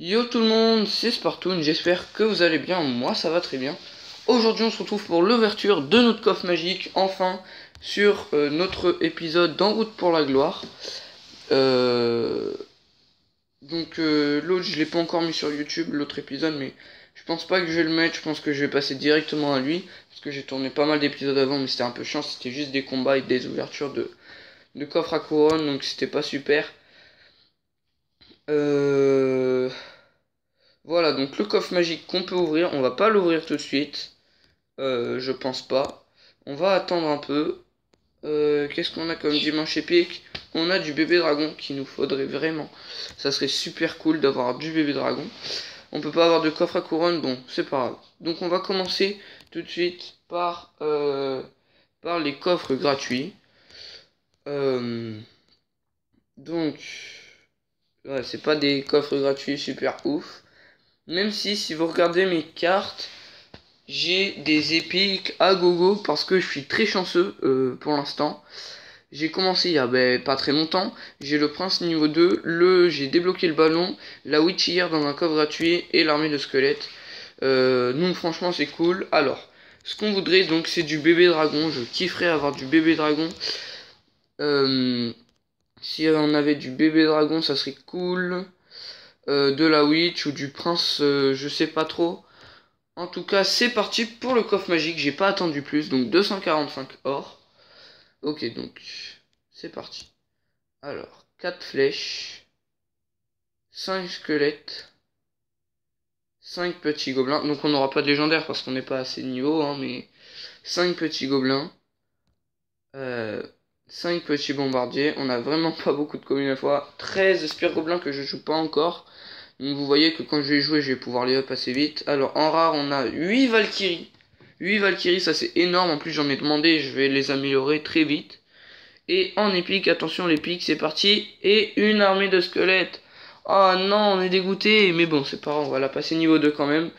Yo tout le monde, c'est Spartoon, j'espère que vous allez bien, moi ça va très bien. Aujourd'hui on se retrouve pour l'ouverture de notre coffre magique, enfin, sur notre épisode d'En route pour la gloire. L'autre je l'ai pas encore mis sur YouTube, l'autre épisode, mais je pense pas que je vais le mettre, je pense que je vais passer directement à lui. Parce que j'ai tourné pas mal d'épisodes avant, mais c'était un peu chiant, c'était juste des combats et des ouvertures de coffres à couronne, donc c'était pas super. Euh... Voilà, donc le coffre magique qu'on peut ouvrir, on va pas l'ouvrir tout de suite, je pense pas. On va attendre un peu. Qu'est-ce qu'on a comme dimanche épique? On a du bébé dragon qu'il nous faudrait vraiment. Ça serait super cool d'avoir du bébé dragon. On peut pas avoir de coffre à couronne, bon, c'est pas grave. Donc on va commencer tout de suite par les coffres gratuits. Euh, donc, ouais, c'est pas des coffres gratuits super ouf. Même si vous regardez mes cartes, j'ai des épiques à gogo parce que je suis très chanceux pour l'instant. J'ai commencé il y a pas très longtemps. J'ai le prince niveau 2, j'ai débloqué le ballon, la witch hier dans un coffre gratuit et l'armée de squelettes. Donc franchement c'est cool. Alors, ce qu'on voudrait donc c'est du bébé dragon. Je kifferais avoir du bébé dragon. Si on avait du bébé dragon ça serait cool. De la witch ou du prince, je sais pas trop. En tout cas, c'est parti pour le coffre magique. J'ai pas attendu plus, donc 245 or. Ok, donc c'est parti. Alors, 4 flèches, 5 squelettes, 5 petits gobelins. Donc on n'aura pas de légendaire parce qu'on n'est pas assez de niveau, hein, mais 5 petits gobelins, euh, 5 petits bombardiers. On a vraiment pas beaucoup de communes à la fois. 13 spire gobelins que je joue pas encore. Donc vous voyez que quand je vais jouer, je vais pouvoir les up assez vite. Alors en rare, on a 8 Valkyries. 8 Valkyries, ça c'est énorme. En plus, j'en ai demandé, je vais les améliorer très vite. Et en épique, attention, l'épique, c'est parti. Et une armée de squelettes. Oh non, on est dégoûté. Mais bon, c'est pas grave, on va la passer niveau 2 quand même.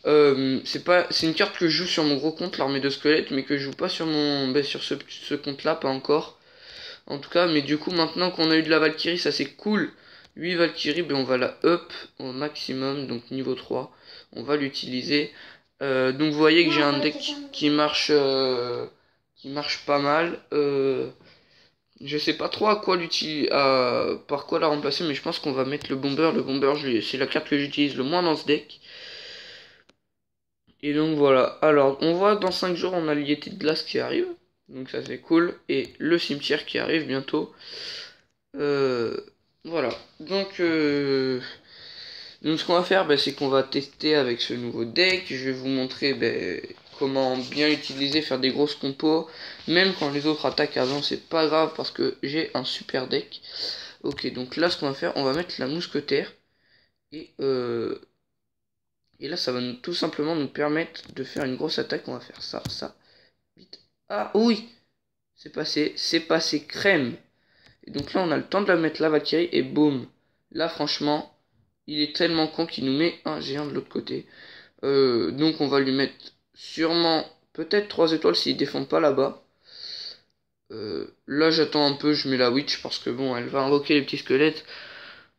C'est une carte que je joue sur mon gros compte, l'armée de squelettes, mais que je joue pas sur sur ce compte-là, pas encore. En tout cas, mais du coup, maintenant qu'on a eu de la Valkyrie, ça c'est cool. 8 Valkyrie, on va la up au maximum, donc niveau 3. On va l'utiliser. Donc vous voyez que j'ai un deck qui marche pas mal. Je sais pas trop à quoi par quoi la remplacer, mais je pense qu'on va mettre le bomber. Le bomber, c'est la carte que j'utilise le moins dans ce deck. Et donc voilà. Alors, on voit dans 5 jours, on a l'Yéti de glace qui arrive. Donc ça c'est cool. Et le cimetière qui arrive bientôt. Euh, voilà. Donc ce qu'on va faire, c'est qu'on va tester avec ce nouveau deck. Je vais vous montrer comment bien l'utiliser, faire des grosses compos. Même quand les autres attaquent avant, c'est pas grave parce que j'ai un super deck. Ok, donc là ce qu'on va faire, on va mettre la mousquetaire. Et, euh, et là ça va tout simplement nous permettre de faire une grosse attaque. On va faire ça, vite. Ah oui, c'est passé crème. Et donc là on a le temps de la mettre la Valkyrie et boum. Là franchement, il est tellement con qu'il nous met un géant de l'autre côté. Donc on va lui mettre sûrement peut-être 3 étoiles s'il défend pas là-bas. Là j'attends un peu, je mets la witch parce que bon, elle va invoquer les petits squelettes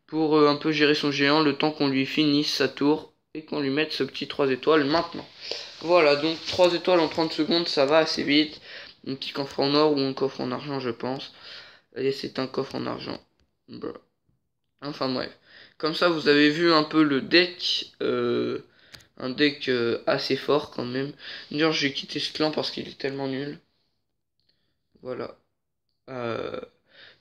pour un peu gérer son géant le temps qu'on lui finisse sa tour et qu'on lui mette ce petit 3 étoiles maintenant. Voilà, donc 3 étoiles en 30 secondes, ça va assez vite. Un petit coffre en or ou un coffre en argent je pense. Et c'est un coffre en argent. Bah. Enfin bref. Comme ça vous avez vu un peu le deck. Un deck assez fort quand même. D'ailleurs, j'ai quitté ce clan parce qu'il est tellement nul. Voilà. Euh,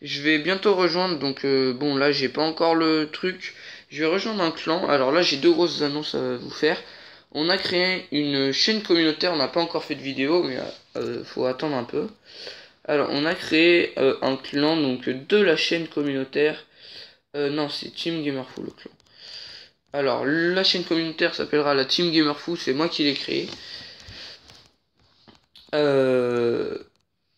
je vais bientôt rejoindre, donc bon, là, j'ai pas encore le truc. Je vais rejoindre un clan. Alors là, j'ai deux grosses annonces à vous faire. On a créé une chaîne communautaire. On n'a pas encore fait de vidéo, mais faut attendre un peu. Alors, on a créé un clan, donc de la chaîne communautaire. Non, c'est Team Gamerful le clan. Alors, la chaîne communautaire s'appellera la Team Gamerful, c'est moi qui l'ai créée.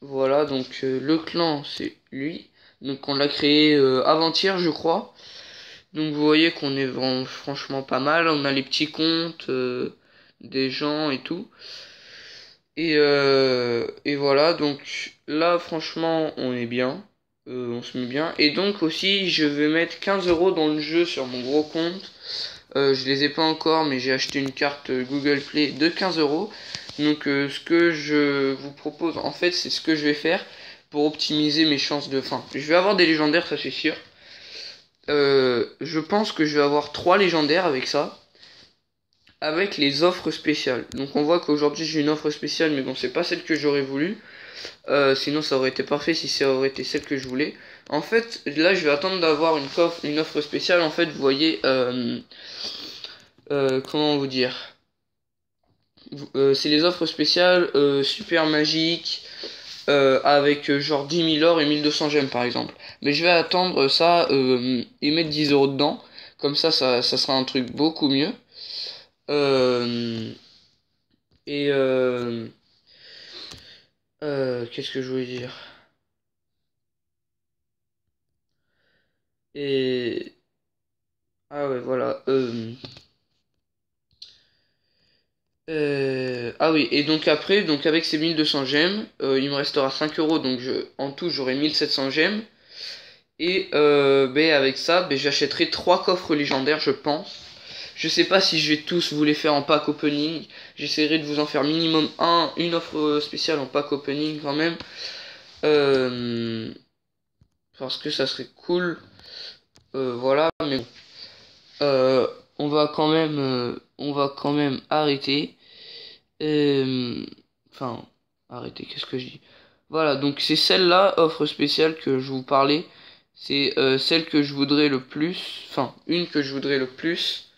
Voilà, donc le clan, c'est lui. Donc on l'a créé avant-hier, je crois. Donc vous voyez qu'on est vraiment, franchement pas mal. On a les petits comptes des gens et tout. Et voilà, donc là, franchement, on est bien. On se met bien. Et donc aussi, je vais mettre 15 € dans le jeu sur mon gros compte. Je les ai pas encore, mais j'ai acheté une carte Google Play de 15 €. Donc ce que je vous propose, en fait, c'est ce que je vais faire pour optimiser mes chances de fin. Je vais avoir des légendaires, ça c'est sûr. Je pense que je vais avoir 3 légendaires avec ça. Avec les offres spéciales. Donc on voit qu'aujourd'hui j'ai une offre spéciale, mais bon, c'est pas celle que j'aurais voulu. Sinon ça aurait été parfait si ça aurait été celle que je voulais. En fait, là je vais attendre d'avoir une offre spéciale. En fait, vous voyez, comment vous dire, c'est les offres spéciales super magiques avec genre 10 000 or et 1200 gemmes par exemple. Mais je vais attendre ça et mettre 10 € dedans. Comme ça sera un truc beaucoup mieux. Et qu'est-ce que je voulais dire? Et ah ouais, voilà. Ah oui, et donc après, donc avec ces 1200 gemmes, il me restera 5 €, donc en tout j'aurai 1700 gemmes. Et ben avec ça, ben, j'achèterai 3 coffres légendaires, je pense. Je sais pas si je vais tous vous les faire en pack opening. J'essaierai de vous en faire minimum une offre spéciale en pack opening quand même. Parce que ça serait cool. Voilà, mais bon. On va quand même arrêter. Enfin, arrêter, qu'est-ce que je dis? Voilà, donc c'est celle-là, offre spéciale que je vous parlais. C'est celle que je voudrais le plus. Enfin, une que je voudrais le plus.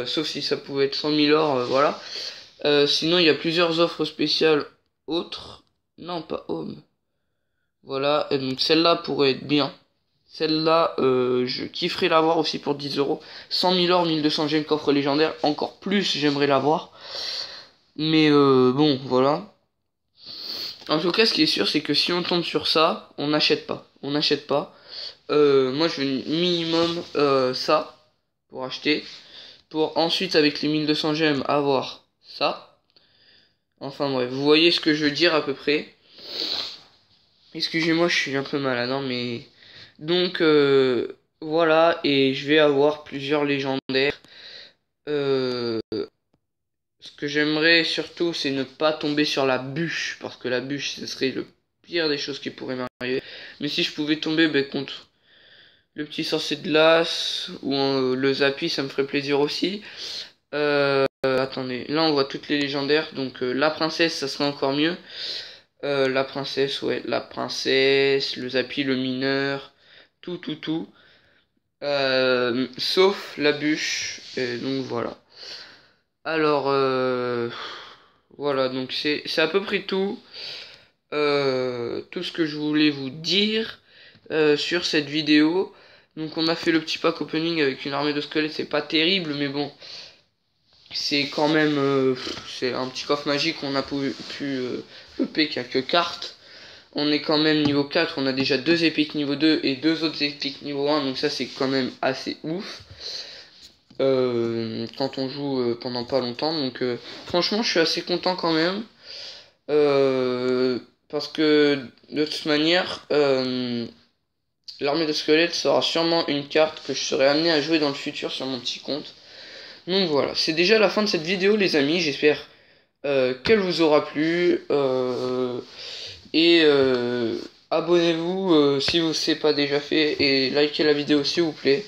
Sauf si ça pouvait être 100 000 or, voilà. Sinon, il y a plusieurs offres spéciales autres. Non, pas home. Voilà, et donc celle-là pourrait être bien. Celle-là, je kifferais l'avoir aussi pour 10 €. 100 000 or, 1200 gemmes coffre légendaire. Encore plus, j'aimerais l'avoir. Mais bon, voilà. En tout cas, ce qui est sûr, c'est que si on tombe sur ça, on n'achète pas. On n'achète pas. Moi, je veux minimum ça pour acheter. Pour ensuite, avec les 1200 gemmes, avoir ça. Enfin bref, vous voyez ce que je veux dire à peu près. Excusez-moi, je suis un peu malade, hein, mais... Donc, voilà, et je vais avoir plusieurs légendaires. Ce que j'aimerais surtout, c'est ne pas tomber sur la bûche, parce que la bûche, ce serait le pire des choses qui pourraient m'arriver. Mais si je pouvais tomber contre le petit sorcier de glace, ou le Zappy, ça me ferait plaisir aussi. Attendez, là on voit toutes les légendaires, donc la princesse, ça serait encore mieux. La princesse, ouais, la princesse, le Zappy, le mineur, tout. Sauf la bûche, et donc voilà. Alors, voilà, donc c'est à peu près tout. Tout ce que je voulais vous dire sur cette vidéo. Donc on a fait le petit pack opening avec une armée de squelettes, c'est pas terrible, mais bon. C'est quand même, c'est un petit coffre magique, on a pu EP quelques cartes. On est quand même niveau 4, on a déjà 2 épiques niveau 2 et 2 autres épiques niveau 1, donc ça c'est quand même assez ouf. Quand on joue pendant pas longtemps, donc franchement je suis assez content quand même. Parce que de toute manière, l'armée de squelettes sera sûrement une carte que je serai amené à jouer dans le futur sur mon petit compte. Donc voilà, c'est déjà la fin de cette vidéo les amis, j'espère qu'elle vous aura plu. Et abonnez-vous si vous ne l'avez pas déjà fait et likez la vidéo s'il vous plaît.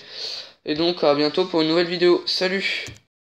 Et donc à bientôt pour une nouvelle vidéo. Salut!